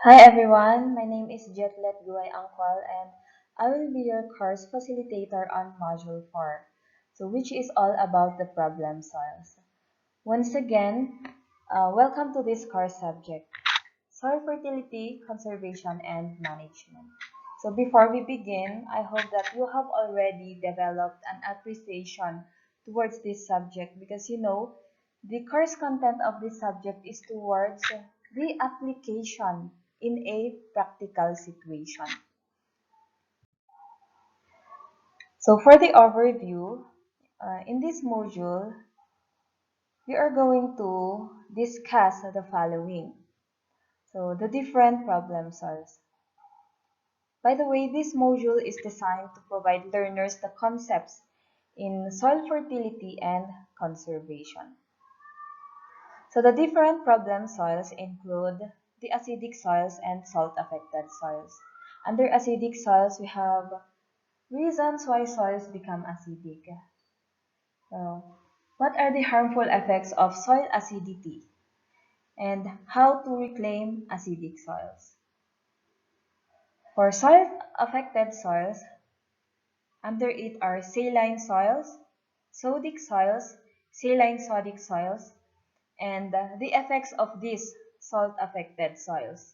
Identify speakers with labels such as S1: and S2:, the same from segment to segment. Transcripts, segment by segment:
S1: Hi everyone, my name is Jetlet Guay Angkwal and I will be your course facilitator on Module 4, which is all about the problem soils. Once again, welcome to this course subject, soil fertility, conservation, and management. So before we begin, I hope that you have already developed an appreciation towards this subject because the course content of this subject is towards the application in a practical situation. So for the overview, in this module, we are going to discuss the following. So the different problem solves. By the way, this module is designed to provide learners the concepts in soil fertility and conservation. So the different problem soils include the acidic soils and salt-affected soils. Under acidic soils, we have reasons why soils become acidic. What are the harmful effects of soil acidity? And how to reclaim acidic soils? For soil-affected soils, under it are saline soils, sodic soils, saline sodic soils, and the effects of these salt-affected soils,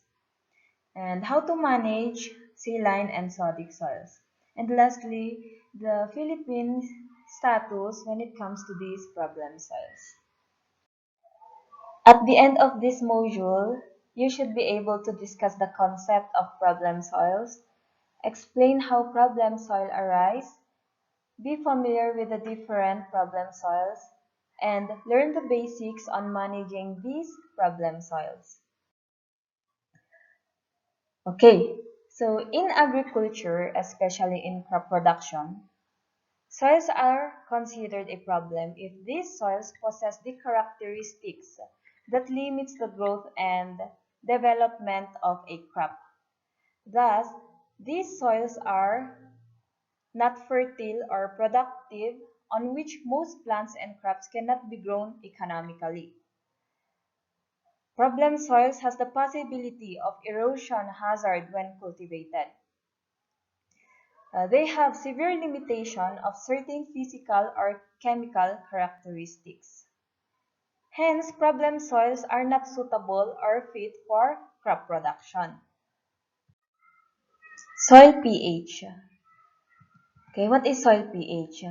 S1: and how to manage saline and sodic soils. And lastly, the Philippines status when it comes to these problem soils. At the end of this module, you should be able to discuss the concept of problem soils, explain how problem soil arise, be familiar with the different problem soils, and learn the basics on managing these problem soils. Okay, so in agriculture, especially in crop production, soils are considered a problem if these soils possess the characteristics that limits the growth and development of a crop. Thus, these soils are not fertile or productive, on which most plants and crops cannot be grown economically. Problem soils has the possibility of erosion hazard when cultivated. They have severe limitation of certain physical or chemical characteristics. Hence, problem soils are not suitable or fit for crop production. Soil pH. Okay, what is soil pH?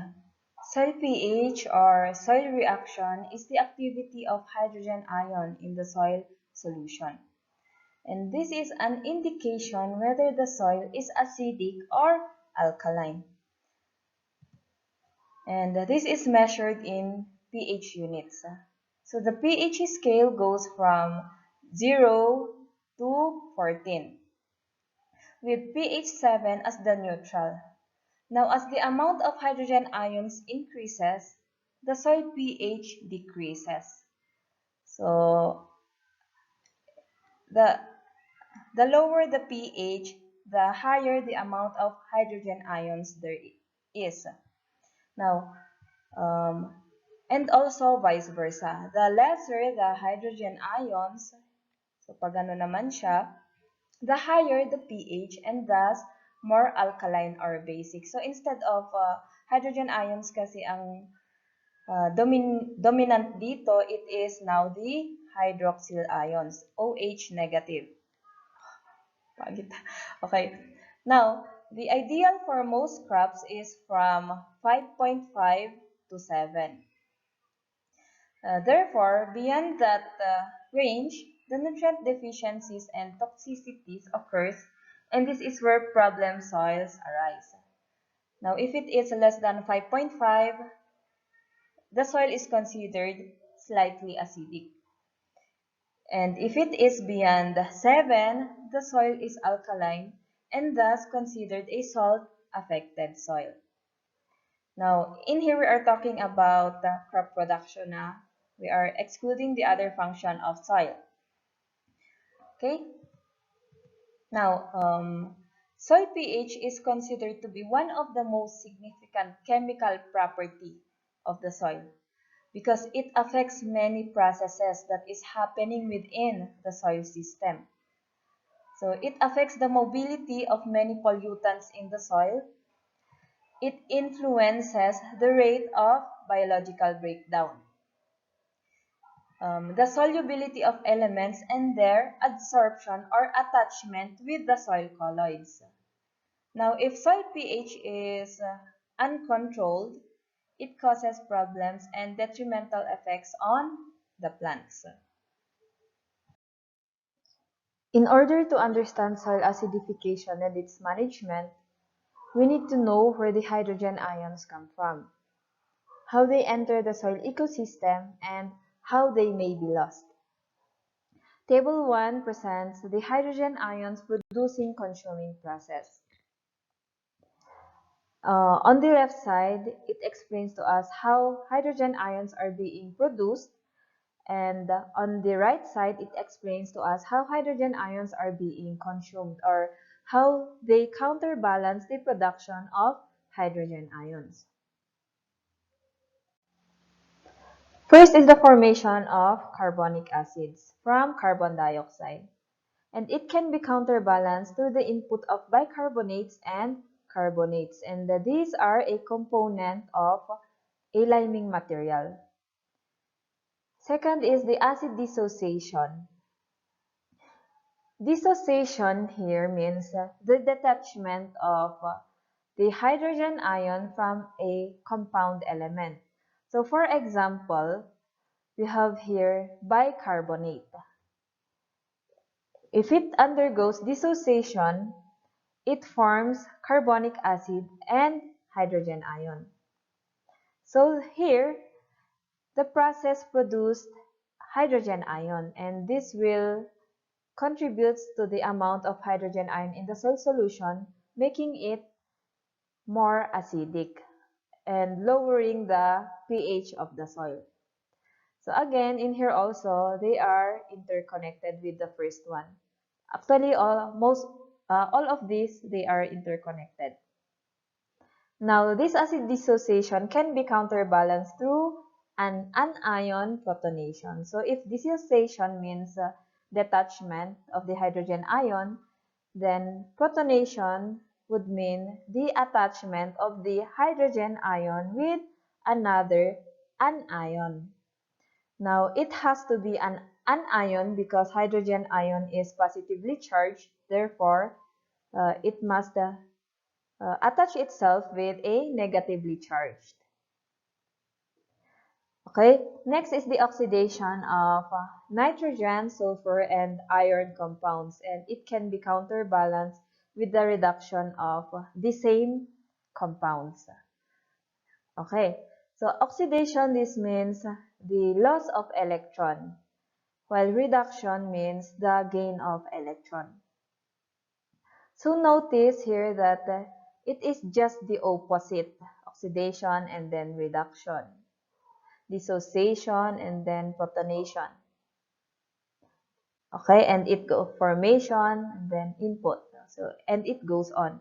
S1: Soil pH or soil reaction is the activity of hydrogen ion in the soil solution. And this is an indication whether the soil is acidic or alkaline. And this is measured in pH units. So the pH scale goes from 0 to 14, with pH 7 as the neutral. Now, as the amount of hydrogen ions increases, the soil pH decreases. So, the lower the pH, the higher the amount of hydrogen ions there is. Now, and also vice versa. The lesser the hydrogen ions, so pag ano naman siya, the higher the pH and thus more alkaline or basic. So instead of hydrogen ions kasi ang dominant dito, it is now the hydroxyl ions, OH negative. Okay. Now, the ideal for most crops is from 5.5 to 7. Therefore, beyond that range, the nutrient deficiencies and toxicities occurs, and this is where problem soils arise. Now, if it is less than 5.5, the soil is considered slightly acidic. And if it is beyond 7, the soil is alkaline and thus considered a salt-affected soil. Now, in here we are talking about crop production. We are excluding the other function of soil. Okay? Now, soil pH is considered to be one of the most significant chemical property of the soil because it affects many processes that is happening within the soil system. So it affects the mobility of many pollutants in the soil. It influences the rate of biological breakdown, the solubility of elements and their adsorption or attachment with the soil colloids. Now, if soil pH is uncontrolled, it causes problems and detrimental effects on the plants. In order to understand soil acidification and its management, we need to know where the hydrogen ions come from, how they enter the soil ecosystem, and how they may be lost. Table 1 presents the hydrogen ions producing consuming process. On the left side, it explains to us how hydrogen ions are being produced, and on the right side, it explains to us how hydrogen ions are being consumed or how they counterbalance the production of hydrogen ions. First is the formation of carbonic acids from carbon dioxide, and it can be counterbalanced through the input of bicarbonates and carbonates, and these are a component of a liming material. Second is the acid dissociation. Dissociation here means the detachment of the hydrogen ion from a compound element. So for example, we have here bicarbonate. If it undergoes dissociation, it forms carbonic acid and hydrogen ion. So here, the process produced hydrogen ion, and this will contributes to the amount of hydrogen ion in the soil solution, making it more acidic and lowering the pH of the soil. So again, in here also, they are interconnected with the first one. Actually, all of these, they are interconnected. Now, this acid dissociation can be counterbalanced through an anion protonation. So if dissociation means detachment of the hydrogen ion, then protonation would mean the attachment of the hydrogen ion with another anion. Now, it has to be an anion because hydrogen ion is positively charged. Therefore, it must attach itself with a negatively charged. Okay, next is the oxidation of nitrogen, sulfur, and iron compounds, and it can be counterbalanced with the reduction of the same compounds. Okay, so oxidation, this means the loss of electron, while reduction means the gain of electron. So notice here that it is just the opposite, oxidation and then reduction, dissociation and then protonation. Okay, and it goes formation and then input. So, and it goes on.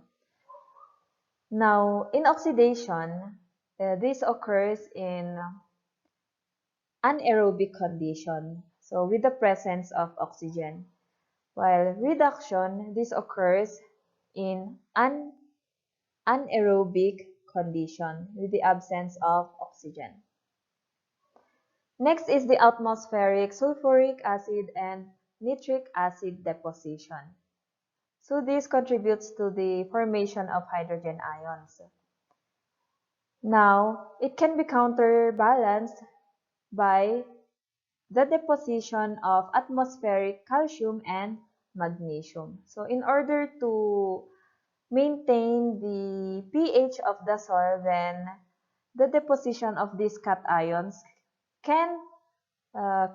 S1: Now, in oxidation, this occurs in anaerobic condition, so with the presence of oxygen. While reduction, this occurs in anaerobic condition with the absence of oxygen. Next is the atmospheric sulfuric acid and nitric acid deposition. So this contributes to the formation of hydrogen ions. Now, it can be counterbalanced by the deposition of atmospheric calcium and magnesium. So in order to maintain the pH of the soil, then the deposition of these cations can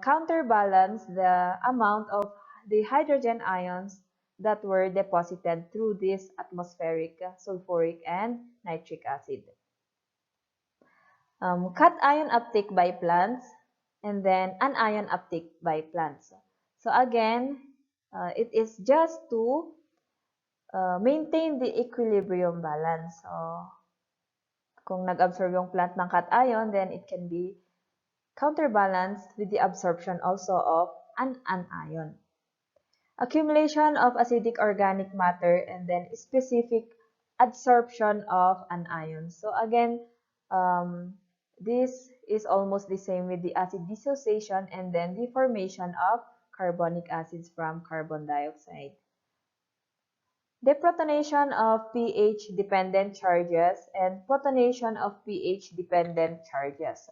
S1: counterbalance the amount of the hydrogen ions that were deposited through this atmospheric sulfuric and nitric acid. Cation uptake by plants, and then anion uptake by plants. So again, it is just to maintain the equilibrium balance. So, kung nag-absorb yung plant ng cation, then it can be counterbalanced with the absorption also of an anion. accumulation of acidic organic matter, and then specific adsorption of an ion. So again, this is almost the same with the acid dissociation and then the formation of carbonic acids from carbon dioxide. Deprotonation of pH-dependent charges and protonation of pH-dependent charges.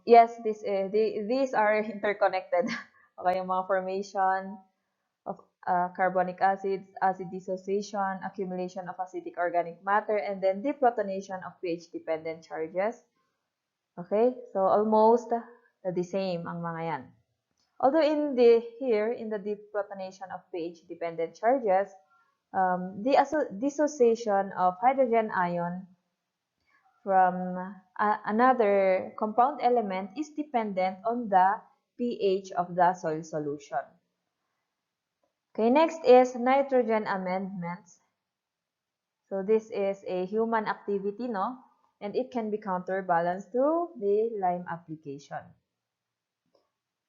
S1: Yes, these are interconnected. Okay, yung mga formation of carbonic acids, acid dissociation, accumulation of acidic organic matter, and then deprotonation of pH-dependent charges. Okay, so almost the same ang mga yan. Although in the deprotonation of pH-dependent charges, the dissociation of hydrogen ion from another compound element is dependent on the pH of the soil solution. Okay, next is nitrogen amendments. So this is a human activity, no? And it can be counterbalanced through the lime application.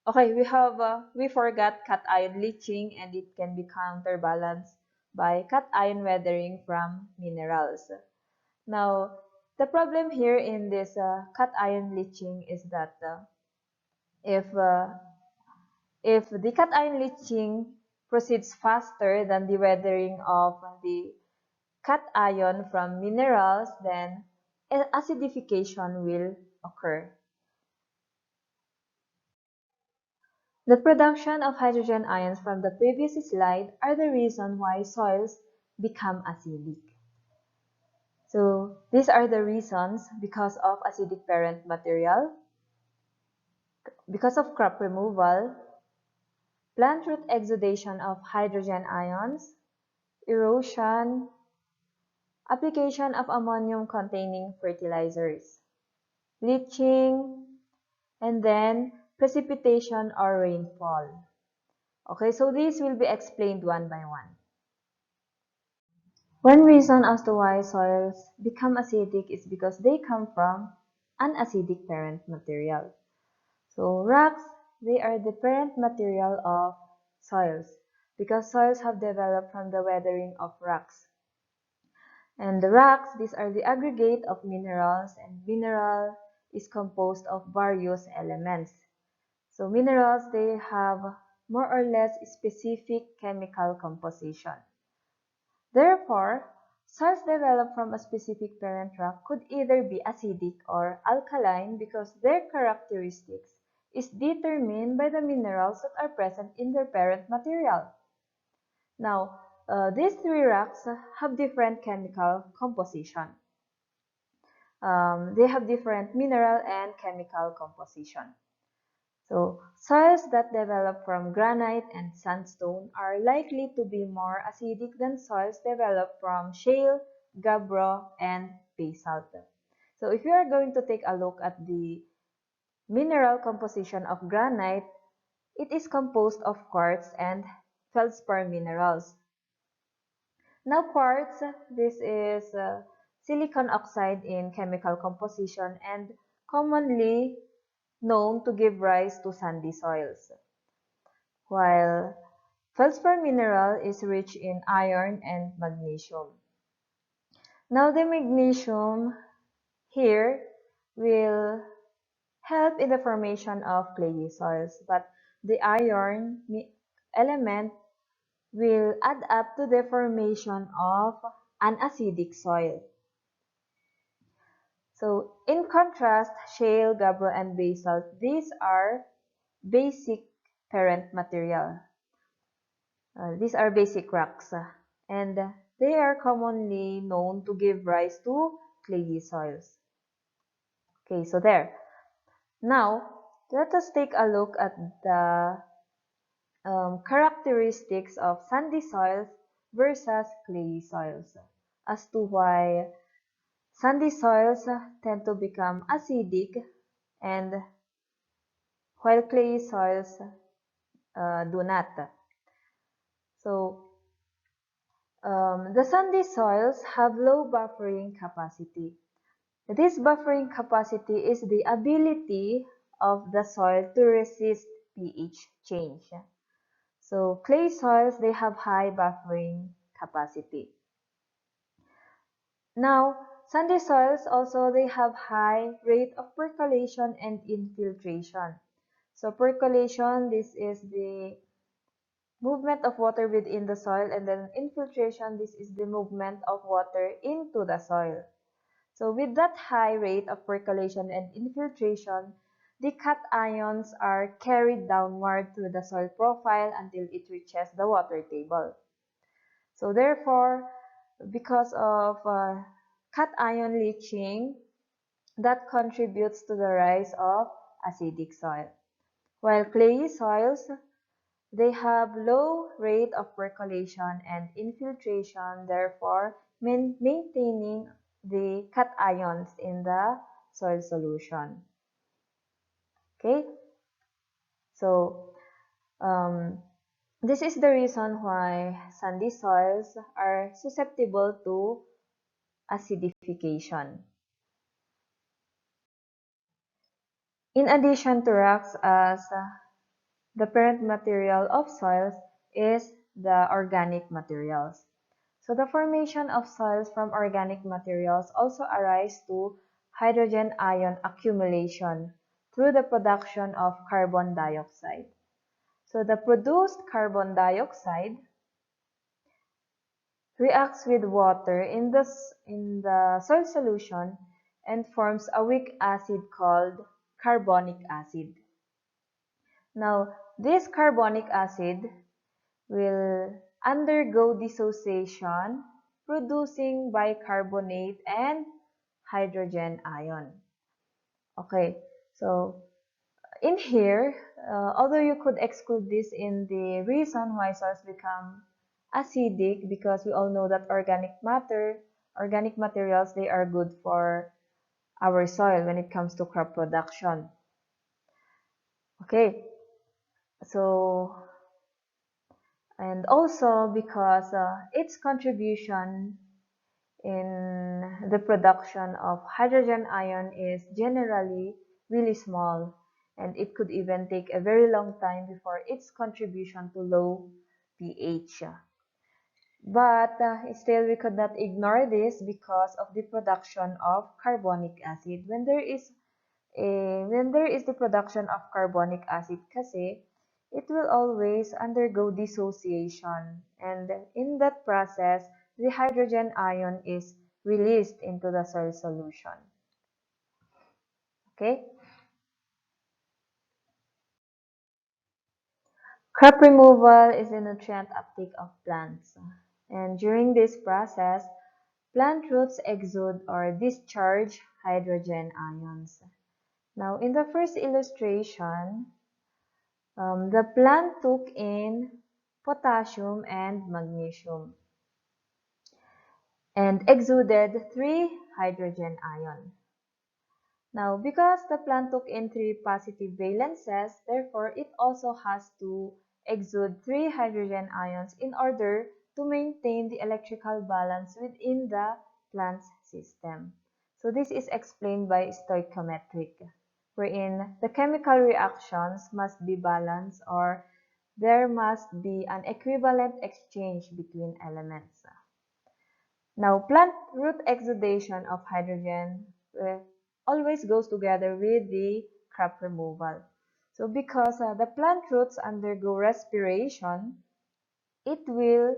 S1: Okay, we forgot cation leaching, and it can be counterbalanced by cation weathering from minerals. Now, the problem here in this cation leaching is that if the cation leaching proceeds faster than the weathering of the cation from minerals, then acidification will occur. The production of hydrogen ions from the previous slide are the reason why soils become acidic. So these are the reasons: because of acidic parent material, because of crop removal, plant root exudation of hydrogen ions, erosion, application of ammonium-containing fertilizers, leaching, and then precipitation or rainfall. Okay, so these will be explained one by one. One reason as to why soils become acidic is because they come from an acidic parent material. So rocks, they are the parent material of soils because soils have developed from the weathering of rocks. And the rocks, these are the aggregate of minerals, and mineral is composed of various elements. So minerals, they have more or less specific chemical composition. Therefore, soils developed from a specific parent rock could either be acidic or alkaline because their characteristics is determined by the minerals that are present in their parent material. Now, these three rocks have different chemical composition. They have different mineral and chemical composition. So, soils that develop from granite and sandstone are likely to be more acidic than soils developed from shale, gabbro, and basalt. So, if you are going to take a look at the mineral composition of granite, it is composed of quartz and feldspar minerals. Now, quartz, this is silicon oxide in chemical composition and commonly known to give rise to sandy soils, while feldspar mineral is rich in iron and magnesium. Now, the magnesium here will help in the formation of clayey soils, but the iron element will add up to the formation of an acidic soil. So, in contrast, shale, gabbro, and basalt, these are basic parent material. These are basic rocks, and they are commonly known to give rise to clayey soils. Okay, so there. Now, let us take a look at the characteristics of sandy soils versus clayey soils, as to why sandy soils tend to become acidic and while clayey soils do not. So, the sandy soils have low buffering capacity. This buffering capacity is the ability of the soil to resist pH change. So clay soils, they have high buffering capacity. Now, sandy soils also, they have high rate of percolation and infiltration. So percolation, this is the movement of water within the soil, and then infiltration, this is the movement of water into the soil. So with that high rate of percolation and infiltration, the cations are carried downward through the soil profile until it reaches the water table. So therefore, because of cation leaching, that contributes to the rise of acidic soil. While clayey soils, they have low rate of percolation and infiltration, therefore maintaining the cations in the soil solution. Okay, so this is the reason why sandy soils are susceptible to acidification. In addition to rocks, as the parent material of soils is the organic materials. So the formation of soils from organic materials also arise to hydrogen ion accumulation through the production of carbon dioxide. So the produced carbon dioxide reacts with water in the soil solution and forms a weak acid called carbonic acid. Now, this carbonic acid will undergo dissociation, producing bicarbonate and hydrogen ion. Okay, so in here, although you could exclude this in the reason why soils become acidic, because we all know that organic materials, they are good for our soil when it comes to crop production. Okay, so and also because its contribution in the production of hydrogen ion is generally really small, and it could even take a very long time before its contribution to low pH. But still, we could not ignore this because of the production of carbonic acid. When there is the production of carbonic acid kasi, it will always undergo dissociation, and in that process, the hydrogen ion is released into the soil solution. Okay? Crop removal is the nutrient uptake of plants. And during this process, plant roots exude or discharge hydrogen ions. Now, in the first illustration, the plant took in potassium and magnesium and exuded 3 hydrogen ion. Now, because the plant took in 3 positive valences, therefore it also has to exude 3 hydrogen ions in order to maintain the electrical balance within the plant's system. So this is explained by stoichiometric, wherein the chemical reactions must be balanced, or there must be an equivalent exchange between elements. Now, plant root exudation of hydrogen always goes together with the crop removal. So because the plant roots undergo respiration, it will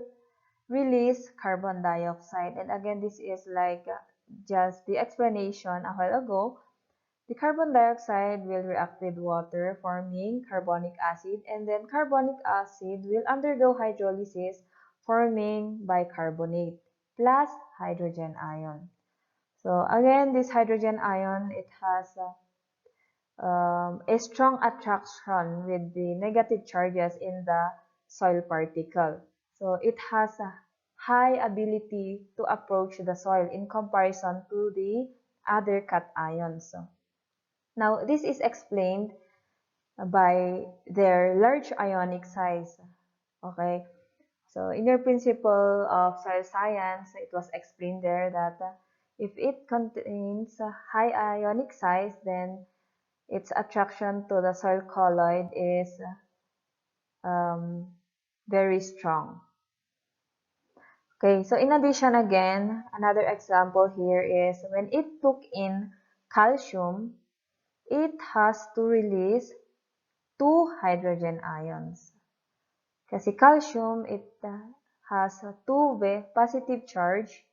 S1: release carbon dioxide. And again, this is like just the explanation a while ago. The carbon dioxide will react with water, forming carbonic acid, and then carbonic acid will undergo hydrolysis, forming bicarbonate plus hydrogen ion. So again, this hydrogen ion, it has a strong attraction with the negative charges in the soil particle. So it has a high ability to approach the soil in comparison to the other cations. Now, this is explained by their large ionic size. Okay, so in your principle of soil science, it was explained there that if it contains a high ionic size, then its attraction to the soil colloid is very strong. Okay, so in addition again, another example here is when it took in calcium, it has to release 2 hydrogen ions. Kasi calcium, it has a 2 positive charge.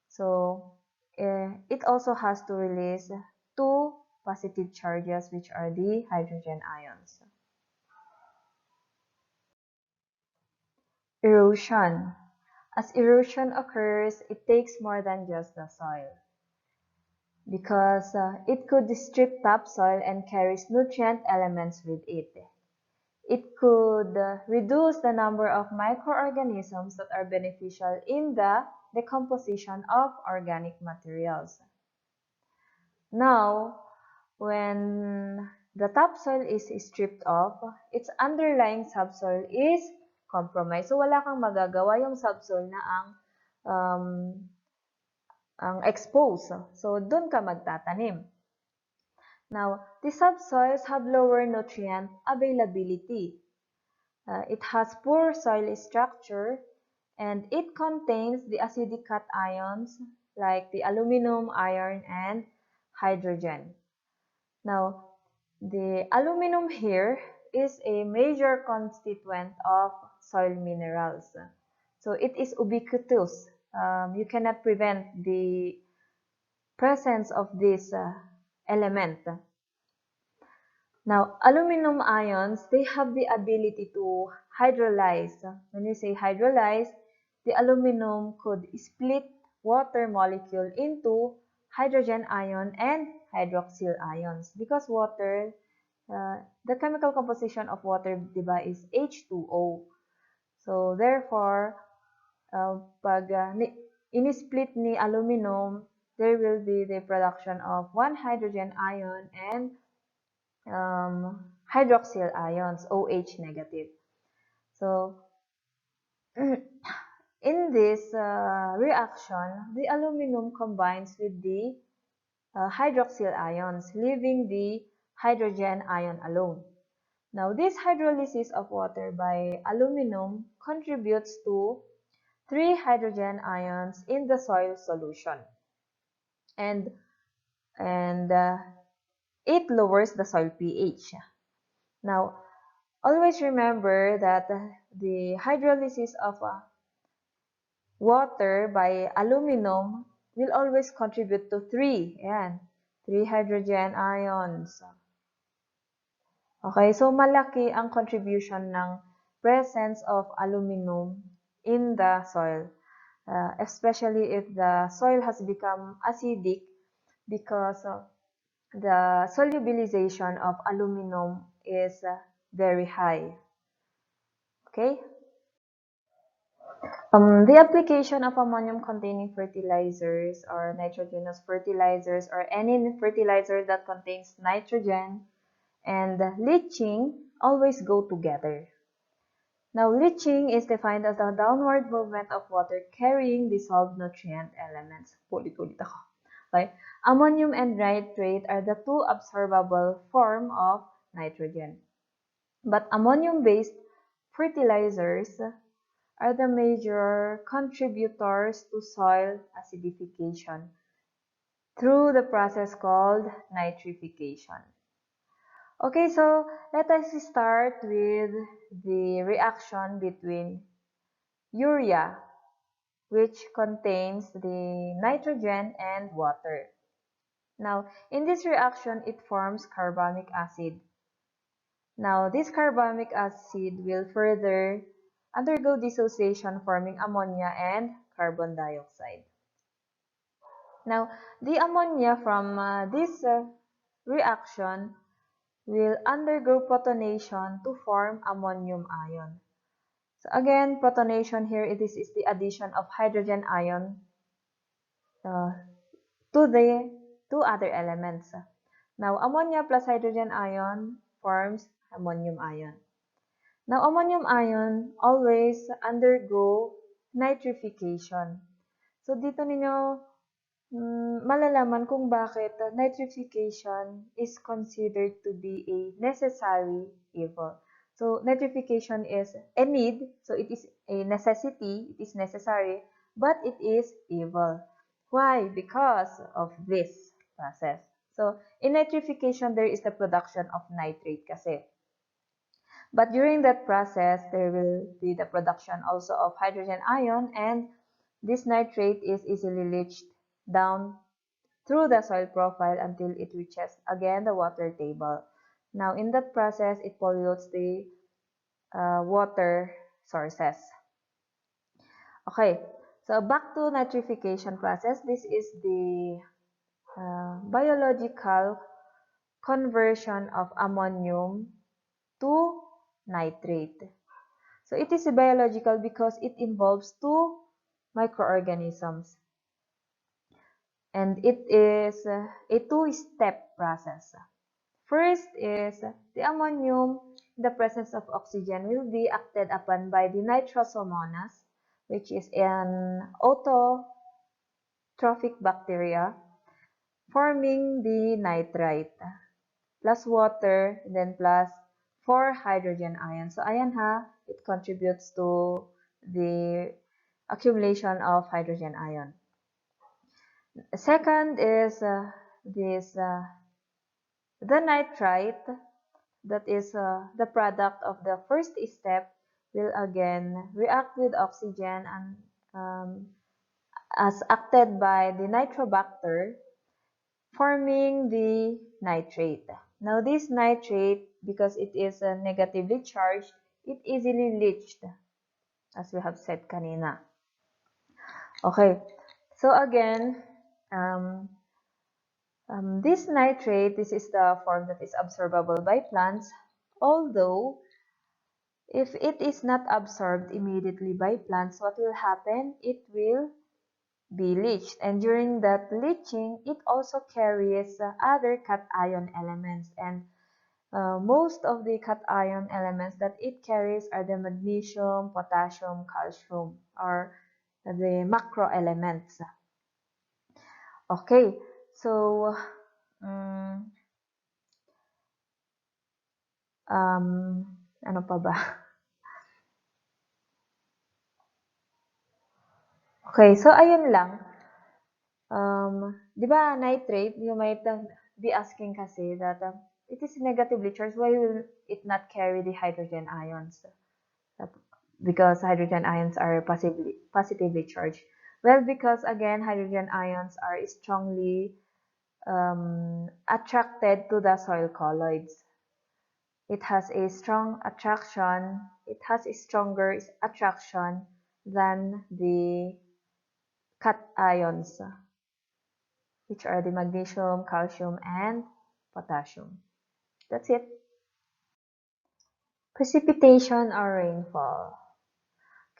S1: So, it also has to release 2 positive charges, which are the hydrogen ions. Erosion. As erosion occurs, it takes more than just the soil, because it could strip topsoil and carries nutrient elements with it. It could reduce the number of microorganisms that are beneficial in the decomposition of organic materials. Now, when the topsoil is stripped off, its underlying subsoil is compromised. So, wala kang magagawa, yung subsoil na ang exposed. So, dun ka magtatanim. Now, the subsoils have lower nutrient availability. It has poor soil structure, and it contains the acidic cations like the aluminum, iron, and hydrogen. Now, the aluminum here is a major constituent of soil minerals. So it is ubiquitous. You cannot prevent the presence of this element. Now, aluminum ions, they have the ability to hydrolyze. When we say hydrolyze, the aluminum could split water molecule into hydrogen ion and hydroxyl ions. Because water, the chemical composition of water, diba, is H2O. So, therefore, pag in-split ni aluminum, there will be the production of one hydrogen ion and hydroxyl ions, OH negative. So, in this reaction, the aluminum combines with the hydroxyl ions, leaving the hydrogen ion alone. Now, this hydrolysis of water by aluminum contributes to 3 hydrogen ions in the soil solution. And it lowers the soil pH. Now, always remember that the hydrolysis of water by aluminum will always contribute to 3. Ayan, 3 hydrogen ions. Okay, so malaki ang contribution ng presence of aluminum in the soil, especially if the soil has become acidic because the solubilization of aluminum is very high. Okay? The application of ammonium-containing fertilizers or nitrogenous fertilizers or any fertilizer that contains nitrogen and leaching always go together. Now, leaching is defined as the downward movement of water carrying dissolved nutrient elements. Ulit-ulit ako. Okay? Ammonium and nitrate are the two absorbable form of nitrogen. But ammonium-based fertilizers are the major contributors to soil acidification through the process called nitrification. Okay, so let us start with the reaction between urea, which contains the nitrogen and water. Now, in this reaction, it forms carbonic acid. Now, this carbonic acid will further undergo dissociation, forming ammonia and carbon dioxide. Now, the ammonia from this reaction will undergo protonation to form ammonium ion. So again, protonation here, this is the addition of hydrogen ion to the two other elements. Now, ammonia plus hydrogen ion forms ammonium ion. Now, ammonium ion always undergo nitrification. So, dito ninyo malalaman kung bakit nitrification is considered to be a necessary evil. So nitrification is a need, so it is a necessity, it is necessary, but it is evil. Why? Because of this process. So in nitrification, there is the production of nitrate kasi. But during that process, there will be the production also of hydrogen ion, and this nitrate is easily leached down through the soil profile until it reaches again the water table. Now in that process, it pollutes the water sources. Okay, so back to nitrification process. This is the biological conversion of ammonium to nitrate. So it is biological because it involves two microorganisms. And it is a two-step process. First is the ammonium in the presence of oxygen will be acted upon by the nitrosomonas, which is an autotrophic bacteria, forming the nitrite plus water, then plus 4 hydrogen ions. So ayan ha, it contributes to the accumulation of hydrogen ion. Second is the nitrite, that is the product of the first step, will again react with oxygen and as acted by the nitrobacter, forming the nitrate. Now this nitrate, because it is negatively charged, it easily leached, as we have said kanina. Okay, so again, this nitrate, this is the form that is absorbable by plants, although if it is not absorbed immediately by plants, what will happen? It will be leached, and during that leaching, it also carries other cation elements, and most of the cation elements that it carries are the magnesium, potassium, calcium, or the macro elements. Okay, so ano pa ba? Okay, so ayun lang. Di ba nitrate, you might be asking kasi that it is negatively charged, why will it not carry the hydrogen ions? Because hydrogen ions are positively charged. Well, because again, hydrogen ions are strongly attracted to the soil colloids. It has a strong attraction, it has a stronger attraction than the cations, which are the magnesium, calcium, and potassium. That's it. Precipitation or rainfall.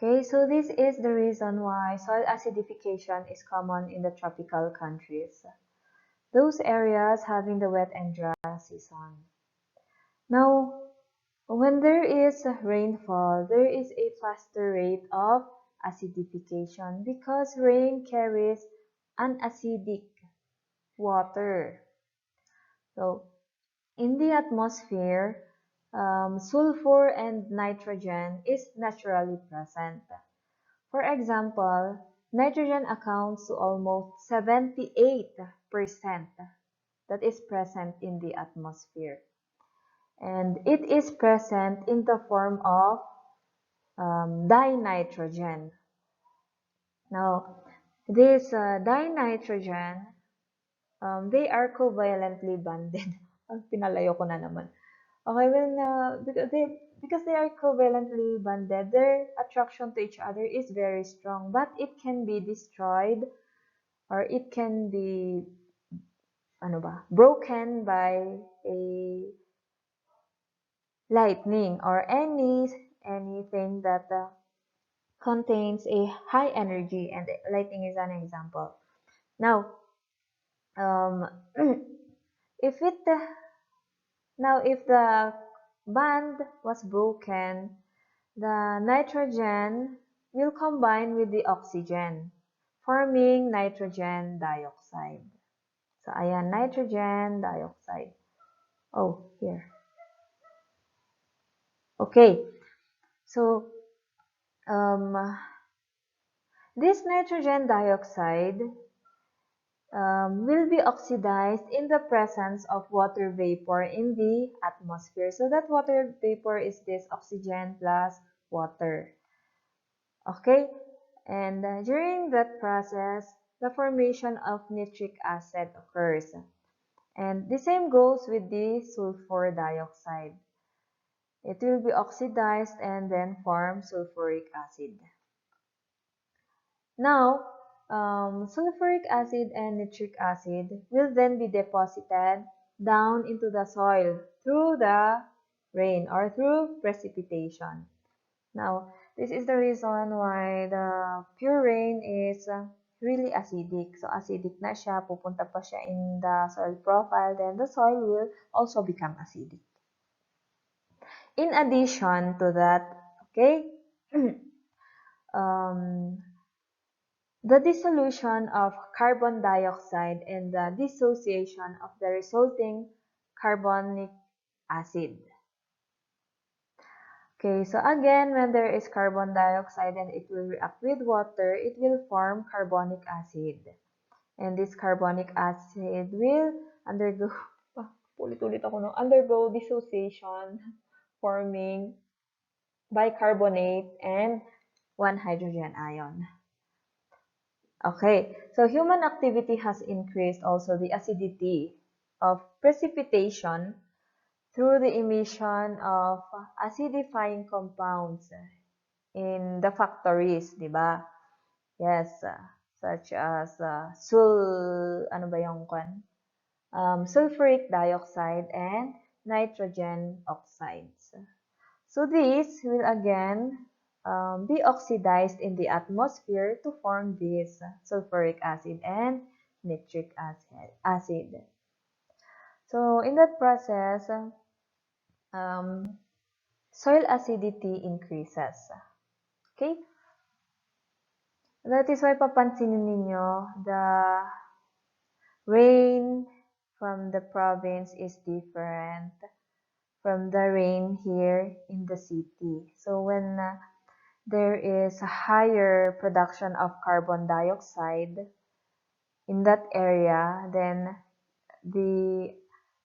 S1: Okay, so this is the reason why soil acidification is common in the tropical countries, those areas having the wet and dry season. Now, when there is rainfall, there is a faster rate of acidification because rain carries an acidic water. So, in the atmosphere, sulfur and nitrogen is naturally present. For example, nitrogen accounts to almost 78% that is present in the atmosphere. And it is present in the form of dinitrogen. Now, this dinitrogen, they are covalently bonded. Pinalayo ko na naman. Okay, well, because they are covalently bonded, their attraction to each other is very strong, but it can be destroyed or it can be broken by a lightning or anything that contains a high energy, and lightning is an example. Now, if the bond was broken, the nitrogen will combine with the oxygen, forming nitrogen dioxide. So, ayan, nitrogen dioxide. Oh, here. Okay, so this nitrogen dioxide will be oxidized in the presence of water vapor in the atmosphere. So that water vapor is this oxygen plus water. Okay, and during that process, the formation of nitric acid occurs. And the same goes with the sulfur dioxide. It will be oxidized and then form sulfuric acid. Now, sulfuric acid and nitric acid will then be deposited down into the soil through the rain or through precipitation. Now, this is the reason why the pure rain is really acidic. So, acidic na siya, pupunta pa siya in the soil profile, then the soil will also become acidic. In addition to that, okay, the dissolution of carbon dioxide and the dissociation of the resulting carbonic acid. Okay, so again, when there is carbon dioxide and it will react with water, it will form carbonic acid. And this carbonic acid will undergo, ulit-ulit ako, no? Undergo dissociation, forming bicarbonate and one hydrogen ion. Okay, so human activity has increased also the acidity of precipitation through the emission of acidifying compounds in the factories, di ba? Yes, such as ano ba yung sulfuric dioxide and nitrogen oxides. So these will again be oxidized in the atmosphere to form this sulfuric acid and nitric acid. So in that process, soil acidity increases. Okay? That is why papansinin ninyo the rain from the province is different from the rain here in the city. So when there is a higher production of carbon dioxide in that area, then the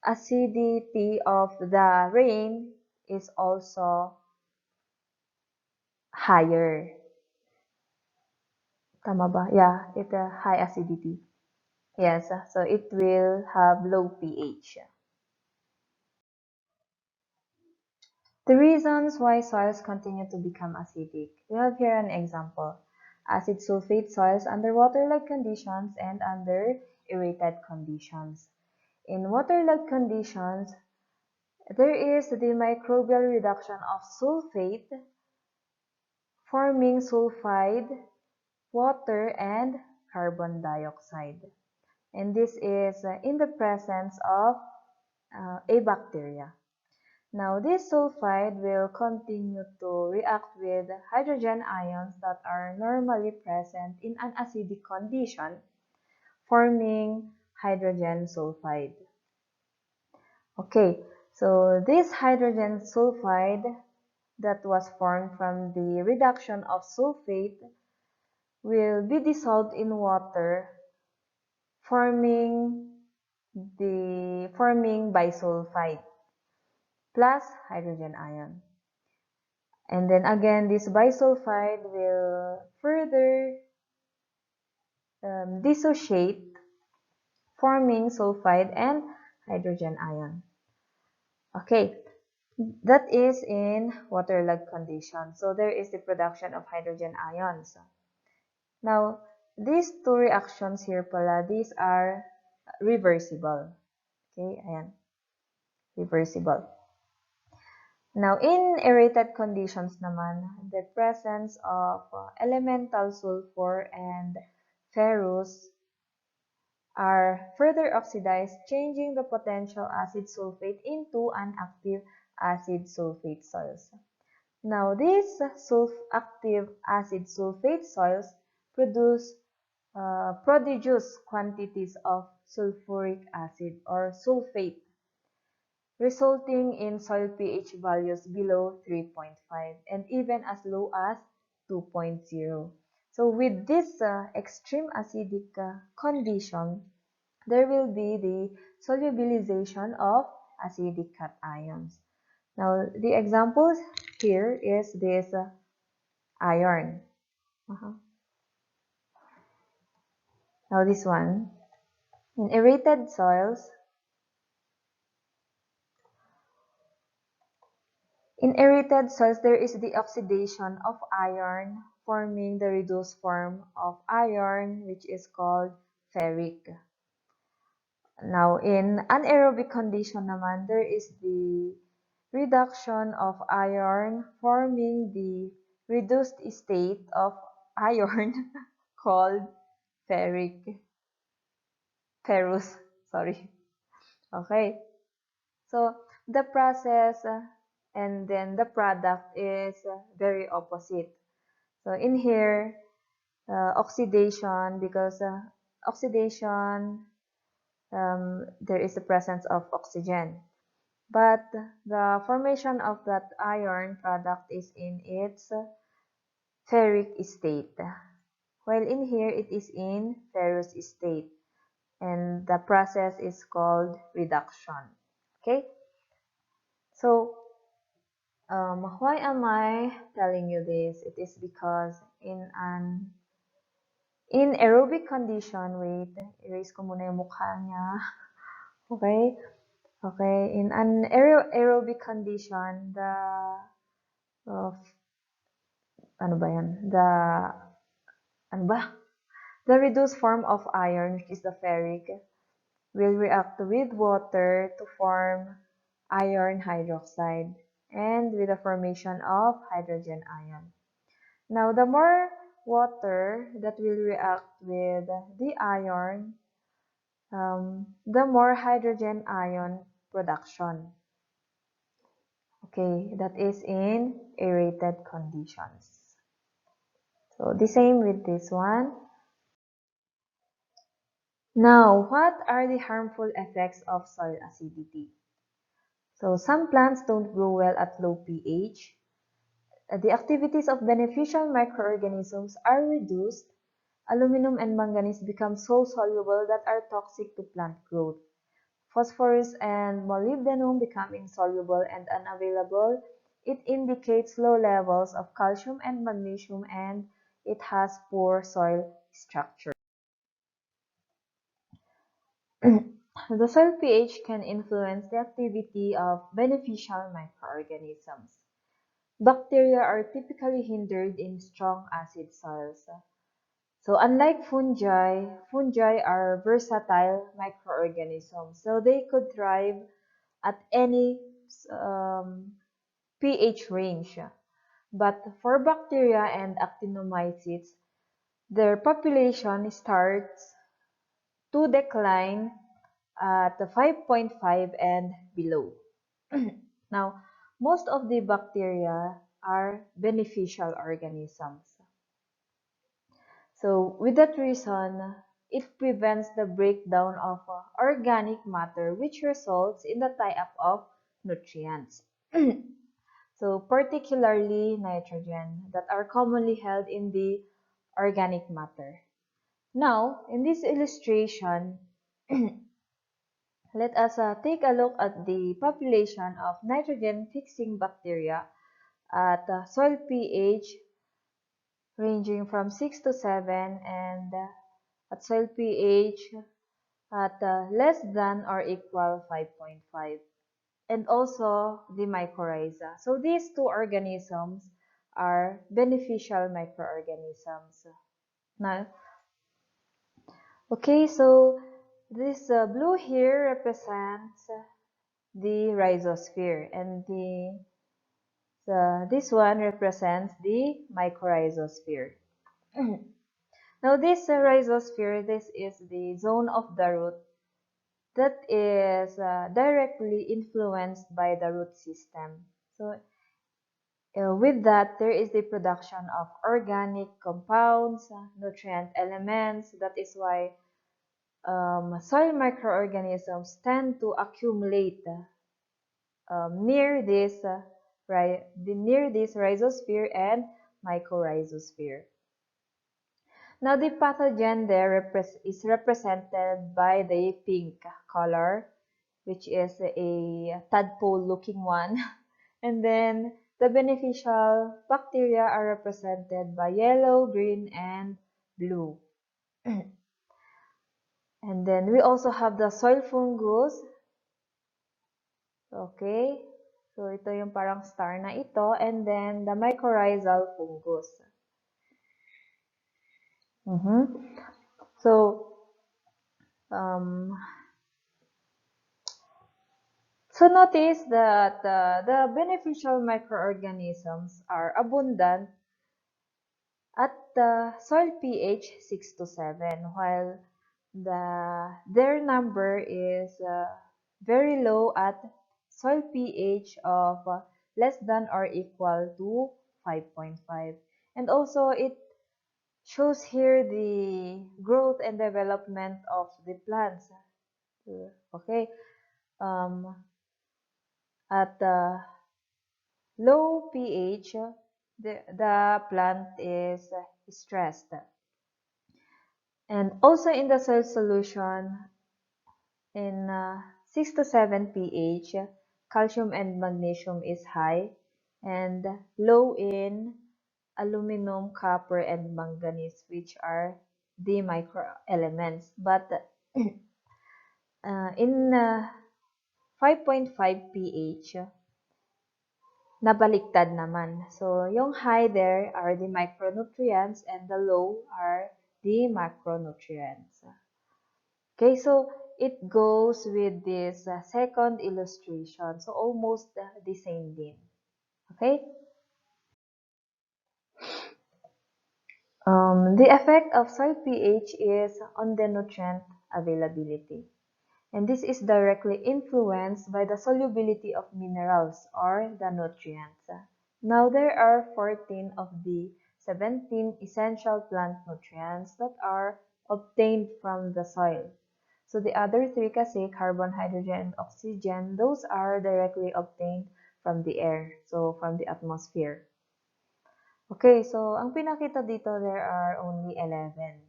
S1: acidity of the rain is also higher. Tama ba? Yeah, it's a high acidity. Yes, so it will have low pH. The reasons why soils continue to become acidic. We have here an example. Acid sulfate soils under water-like conditions and under aerated conditions. In water-like conditions, there is the microbial reduction of sulfate forming sulfide, water, and carbon dioxide. And this is in the presence of a bacteria. Now, this sulfide will continue to react with hydrogen ions that are normally present in an acidic condition, forming hydrogen sulfide. Okay, so this hydrogen sulfide that was formed from the reduction of sulfate will be dissolved in water, forming bisulfite plus hydrogen ion. And then again, this bisulfide will further dissociate, forming sulfide and hydrogen ion. Okay, that is in waterlogged condition. So there is the production of hydrogen ions. Now, these two reactions here pala, these are reversible. Okay, ayan. Reversible. Now, in aerated conditions naman, the presence of elemental sulfur and ferrous are further oxidized, changing the potential acid sulfate into an active acid sulfate soils. Now, these active acid sulfate soils produce prodigious quantities of sulfuric acid or sulfate. resulting in soil pH values below 3.5 and even as low as 2.0. So with this extreme acidic condition, there will be the solubilization of acidic cations. Now, the examples here is this iron. Now, this one. In aerated soils, there is the oxidation of iron, forming the reduced form of iron, which is called ferric. Now, in anaerobic condition naman, there is the reduction of iron, forming the reduced state of iron called ferrous. Sorry. Okay. So, the process and then the product is very opposite. So, in here, oxidation, because oxidation, there is the presence of oxygen. But the formation of that iron product is in its ferric state. While in here, it is in ferrous state. And the process is called reduction. Okay? So, why am I telling you this? It is because in an aerobic condition, wait, erase ko muna yung mukha niya. Okay? Okay, in an aerobic condition, the ano ba yan? Ano ba? The reduced form of iron, which is the ferric, will react with water to form iron hydroxide and with the formation of hydrogen ion. Now, the more water that will react with the iron, the more hydrogen ion production. Okay, that is in aerated conditions. So, the same with this one. Now, what are the harmful effects of soil acidity? So, some plants don't grow well at low pH. The activities of beneficial microorganisms are reduced. Aluminum and manganese become so soluble that are toxic to plant growth. Phosphorus and molybdenum become insoluble and unavailable. It indicates low levels of calcium and magnesium, and it has poor soil structure. The soil pH can influence the activity of beneficial microorganisms. Bacteria are typically hindered in strong acid soils. So unlike fungi are versatile microorganisms. So they could thrive at any pH range. But for bacteria and actinomycetes, their population starts to decline at 5.5 and below. Now, most of the bacteria are beneficial organisms. So, with that reason, it prevents the breakdown of organic matter, which results in the tie-up of nutrients. So, particularly nitrogen, that are commonly held in the organic matter. Now, in this illustration, let us take a look at the population of nitrogen-fixing bacteria at soil pH ranging from 6 to 7 and at soil pH at less than or equal 5.5, and also the mycorrhiza. So these two organisms are beneficial microorganisms. Now, okay, so this blue here represents the rhizosphere, and this one represents the mycorrhizosphere. Now, this rhizosphere, this is the zone of the root that is directly influenced by the root system. So, with that, there is the production of organic compounds, nutrient elements. That is why soil microorganisms tend to accumulate near this rhizosphere and mycorrhizosphere. Now the pathogen there is represented by the pink color, which is a tadpole-looking one. And then the beneficial bacteria are represented by yellow, green, and blue. And then we also have the soil fungus. Okay, so ito yung parang star na ito. And then the mycorrhizal fungus. So, so notice that the beneficial microorganisms are abundant at the soil pH 6 to 7, while their number is very low at soil pH of less than or equal to 5.5. And also it shows here the growth and development of the plants. Okay, at low pH, the plant is stressed. And also in the soil solution, in 6 to 7 pH, calcium and magnesium is high, and low in aluminum, copper, and manganese, which are the microelements. But in 5.5 pH, nabaliktad naman. So, yung high there are the micronutrients and the low are the macronutrients. Okay, so it goes with this second illustration. So, almost the same din. Okay? The effect of soil pH is on the nutrient availability. And this is directly influenced by the solubility of minerals or the nutrients. Now, there are 14 of the 17 essential plant nutrients that are obtained from the soil. So, the other three kasi, carbon, hydrogen, and oxygen, those are directly obtained from the air, so from the atmosphere. Okay, so ang pinakita dito, there are only 11.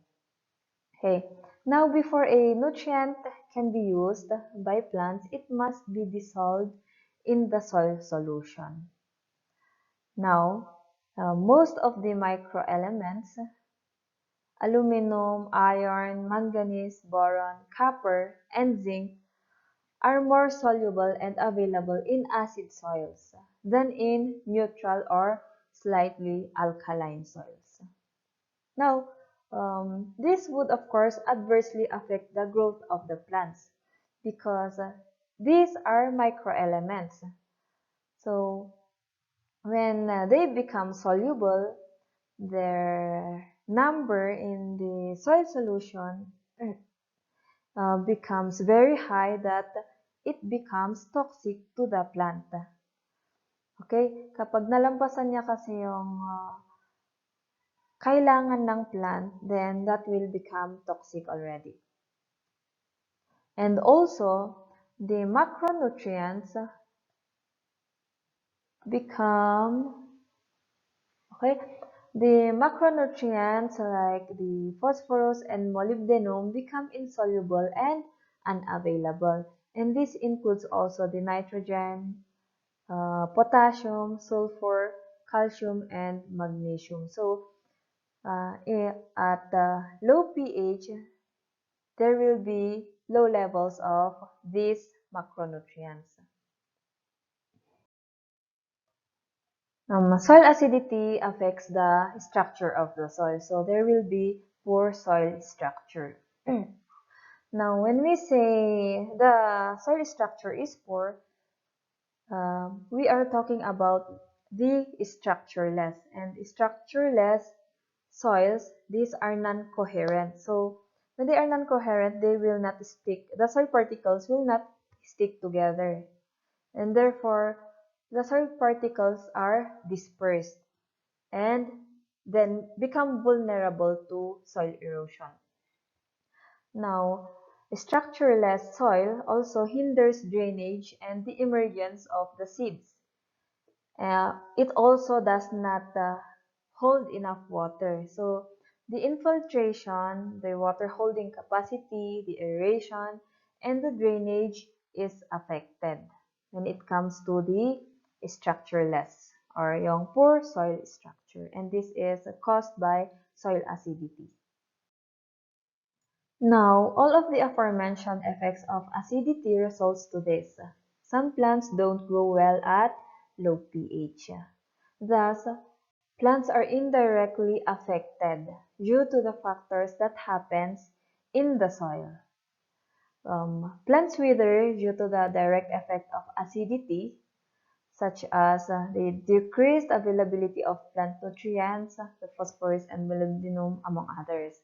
S1: Okay, now before a nutrient can be used by plants, it must be dissolved in the soil solution. Now, most of the microelements, aluminum, iron, manganese, boron, copper, and zinc, are more soluble and available in acid soils than in neutral or slightly alkaline soils. Now, this would of course adversely affect the growth of the plants because these are microelements. So, when they become soluble, their number in the soil solution becomes very high that it becomes toxic to the plant. Okay? Kapag nalampasan niya kasi yung kailangan ng plant, then that will become toxic already. And also, the macronutrients become, okay, the macronutrients like the phosphorus and molybdenum become insoluble and unavailable. And this includes also the nitrogen, potassium, sulfur, calcium, and magnesium. So, at low pH, there will be low levels of these macronutrients. Soil acidity affects the structure of the soil, so there will be poor soil structure. Now, when we say the soil structure is poor, we are talking about the structureless. And structureless soils, these are non-coherent. So, when they are non-coherent, they will not stick. The soil particles will not stick together. And therefore, the soil particles are dispersed and then become vulnerable to soil erosion. Now, Structureless soil also hinders drainage and the emergence of the seeds. It also does not hold enough water. So the infiltration, the water holding capacity, the aeration, and the drainage is affected when it comes to the structureless or yung poor soil structure. And this is caused by soil acidity. Now, all of the aforementioned effects of acidity results to this. Some plants don't grow well at low pH. Thus, plants are indirectly affected due to the factors that happens in the soil. Plants wither due to the direct effect of acidity, such as the decreased availability of plant nutrients, the phosphorus and molybdenum, among others,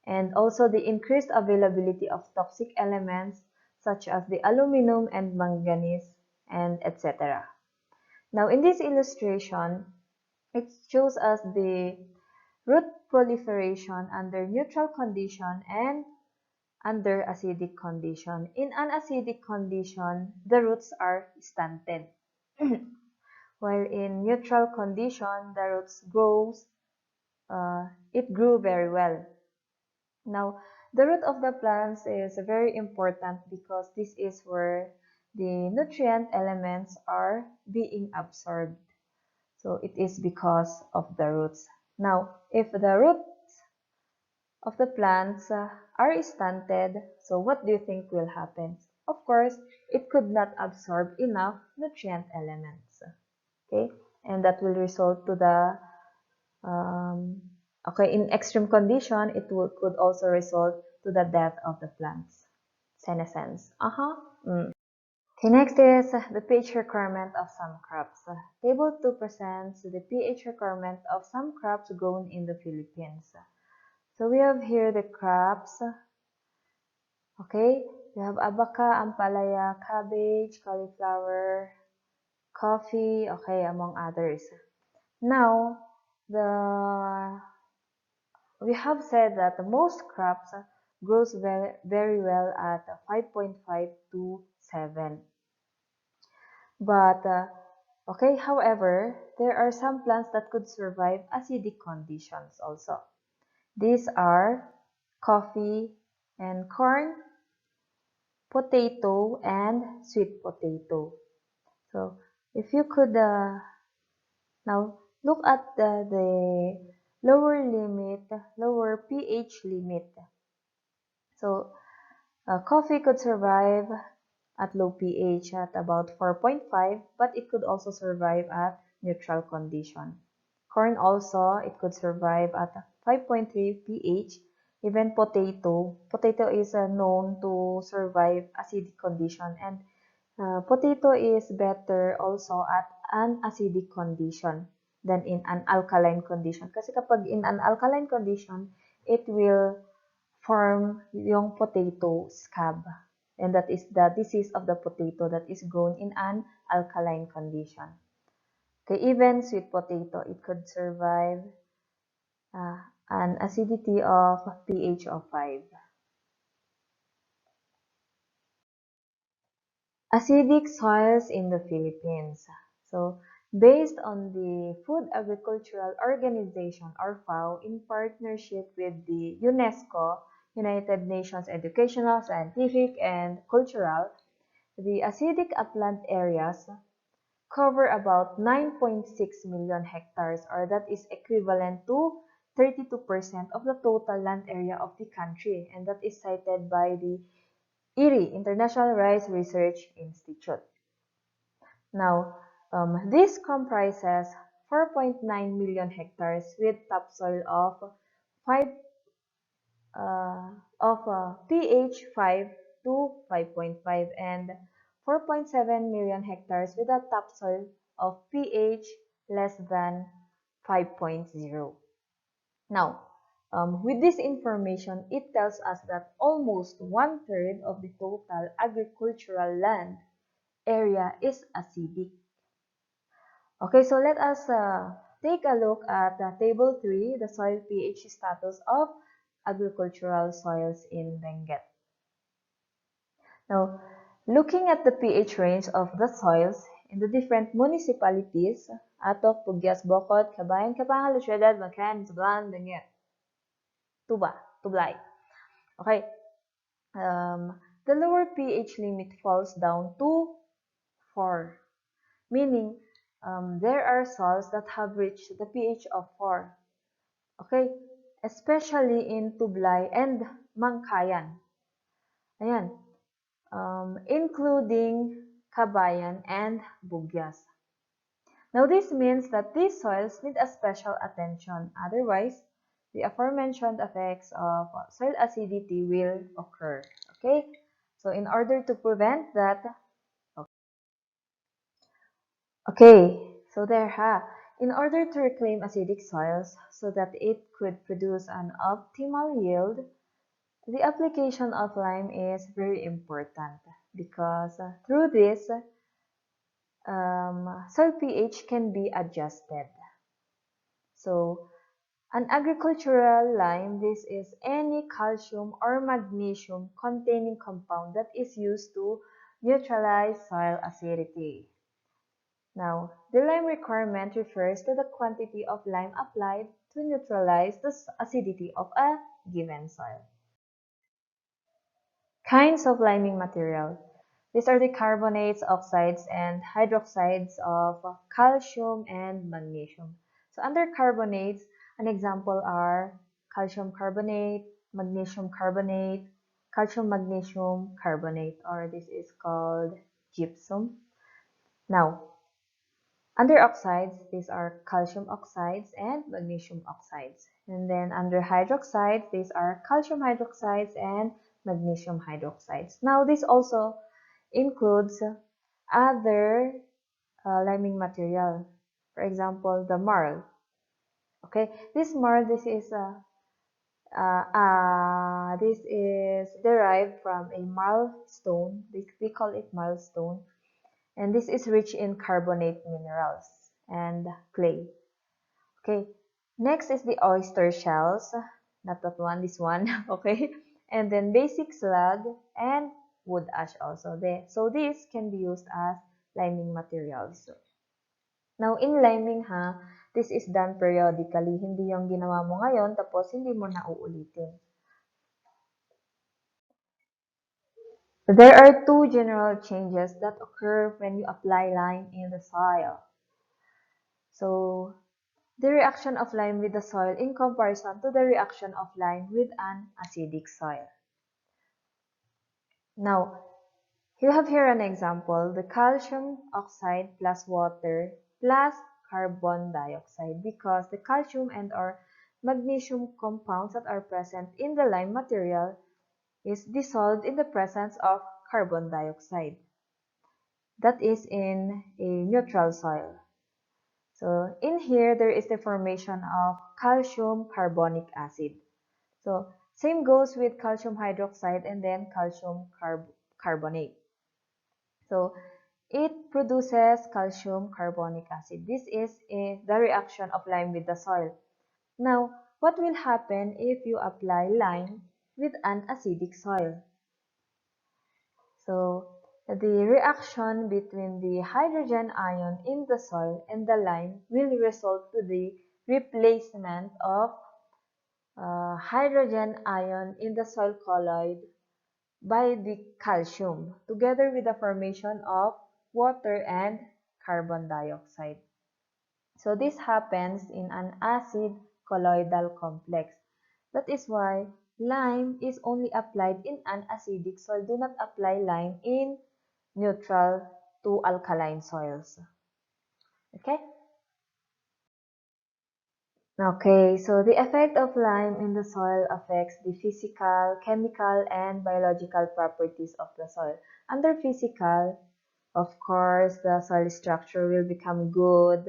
S1: and also the increased availability of toxic elements such as the aluminum and manganese, and etc. Now, in this illustration, it shows us the root proliferation under neutral condition and under acidic condition. In an acidic condition, the roots are stunted. While in neutral condition, the roots it grew very well. Now, the root of the plants is very important because this is where the nutrient elements are being absorbed. So it is because of the roots. Now, if the roots of the plants are stunted, so what do you think will happen? Of course, it could not absorb enough nutrient elements. Okay, and that will result to the okay, in extreme condition, could also result to the death of the plants. Senescence. Okay, next is the pH requirement of some crops. Table 2 presents the pH requirement of some crops grown in the Philippines. So we have here the crops. Okay, we have abaca, ampalaya, cabbage, cauliflower, coffee, okay, among others. Now, we have said that most crops grows very well at 5.5 to 7. But, okay, however, there are some plants that could survive acidic conditions also. These are coffee and corn, potato, and sweet potato. So, if you could now look at the lower pH limit. So, coffee could survive at low pH at about 4.5, but it could also survive at neutral condition. Corn also, it could survive at 5.3 pH. Even potato is known to survive acidic condition, and potato is better also at an acidic condition than in an alkaline condition. Kasi kapag in an alkaline condition, it will form yung potato scab. And that is the disease of the potato that is grown in an alkaline condition. Okay, even sweet potato, it could survive an acidity of pH of 5. Acidic soils in the Philippines. So, based on the Food Agricultural Organization or FAO in partnership with the UNESCO, United Nations Educational, Scientific, and Cultural, the acidic upland areas cover about 9.6 million hectares, or that is equivalent to 32% of the total land area of the country, and that is cited by the IRI, International Rice Research Institute. Now, this comprises 4.9 million hectares with topsoil of 5 pH 5 to 5.5 and 4.7 million hectares with a topsoil of pH less than 5.0. Now, with this information, it tells us that almost 1/3 of the total agricultural land area is acidic. Okay, so let us take a look at Table 3, the soil pH status of agricultural soils in Benguet. Now, looking at the pH range of the soils in the different municipalities, Atok, Pugyas, Bocot, Cabayan, Cabangal, Ciudad, Macran, Tablan, Benguet, Tuba, Tublay. Okay, the lower pH limit falls down to 4, meaning there are soils that have reached the pH of 4. Okay, especially in Tublay and Mangkayan. Ayan, including Cabayan and Bugyas. Now this means that these soils need a special attention, otherwise the aforementioned effects of soil acidity will occur. Okay, so in order to prevent that, in order to reclaim acidic soils so that it could produce an optimal yield, the application of lime is very important because through this, soil pH can be adjusted. So, an agricultural lime, this is any calcium or magnesium containing compound that is used to neutralize soil acidity. Now, the lime requirement refers to the quantity of lime applied to neutralize the acidity of a given soil. Kinds of liming material. These are the carbonates, oxides, and hydroxides of calcium and magnesium. So under carbonates, an example are calcium carbonate, magnesium carbonate, calcium magnesium carbonate, or this is called gypsum. Now, under oxides, these are calcium oxides and magnesium oxides. And then under hydroxides, these are calcium hydroxides and magnesium hydroxides. Now, this also includes other liming material. For example, the marl. Okay, this marl, this is derived from a marl stone. We call it marl stone. And this is rich in carbonate minerals and clay. Okay, next is the oyster shells, not that one, this one, okay, and then basic slag and wood ash also. So this can be used as liming materials. Now, in liming this is done periodically. Hindi yung ginawa mo ngayon tapos hindi mo na uulitin. There are two general changes that occur when you apply lime in the soil. So, the reaction of lime with the soil in comparison to the reaction of lime with an acidic soil. Now, you have here an example, the calcium oxide plus water plus carbon dioxide, because the calcium and or magnesium compounds that are present in the lime material is dissolved in the presence of carbon dioxide. That is in a neutral soil. So in here, there is the formation of calcium carbonic acid. So same goes with calcium hydroxide and then calcium carbonate. So it produces calcium carbonic acid. This is the reaction of lime with the soil. Now, what will happen if you apply lime with an acidic soil? So, the reaction between the hydrogen ion in the soil and the lime will result to the replacement of hydrogen ion in the soil colloid by the calcium, together with the formation of water and carbon dioxide. So this happens in an acid colloidal complex. That is why lime is only applied in an acidic soil. Do not apply lime in neutral to alkaline soils. Okay? Okay, so the effect of lime in the soil affects the physical, chemical, and biological properties of the soil. Under physical, of course, the soil structure will become good.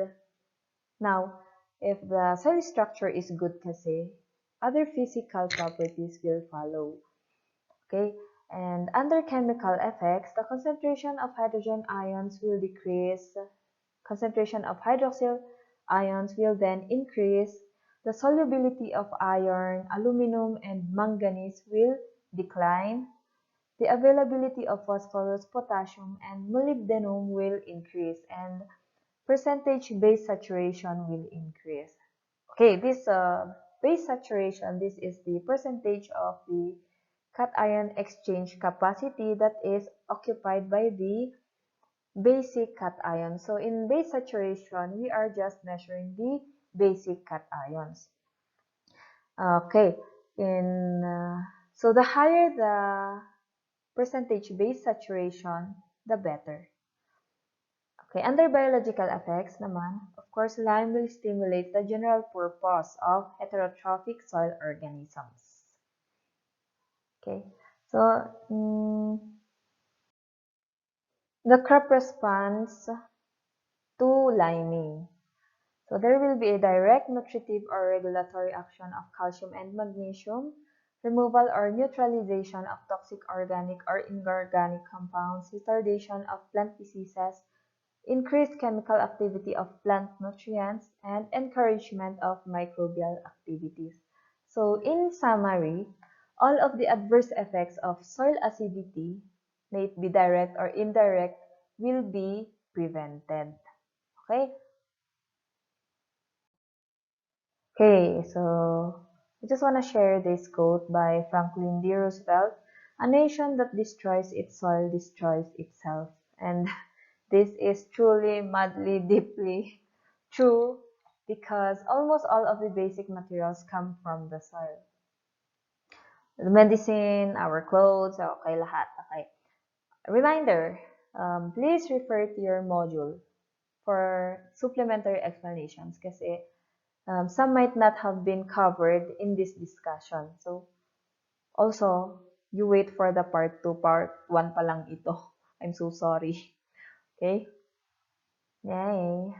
S1: Now, if the soil structure is good kasi, other physical properties will follow. Okay, and under chemical effects, the concentration of hydrogen ions will decrease, concentration of hydroxyl ions will then increase, the solubility of iron, aluminum, and manganese will decline, the availability of phosphorus, potassium, and molybdenum will increase, and percentage base saturation will increase. Okay, this base saturation, this is the percentage of the cation exchange capacity that is occupied by the basic cation. So in base saturation, we are just measuring the basic cations. Okay, so the higher the percentage base saturation, the better. Okay, under biological effects naman, of course, lime will stimulate the general purpose of heterotrophic soil organisms. Okay, so the crop responds to liming. So there will be a direct nutritive or regulatory action of calcium and magnesium, removal or neutralization of toxic organic or inorganic compounds, retardation of plant diseases, increased chemical activity of plant nutrients, and encouragement of microbial activities. So in summary, all of the adverse effects of soil acidity, may it be direct or indirect, will be prevented. Okay? Okay, so I just want to share this quote by Franklin D. Roosevelt. A nation that destroys its soil destroys itself. And this is truly, madly, deeply true because almost all of the basic materials come from the soil. The medicine, our clothes, okay, lahat. Okay. Reminder, please refer to your module for supplementary explanations kasi some might not have been covered in this discussion. So, also, you wait for the part 2, part 1 pa lang ito. I'm so sorry. Okay? Yay!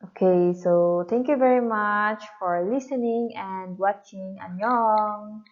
S1: Okay, so thank you very much for listening and watching. Annyeong!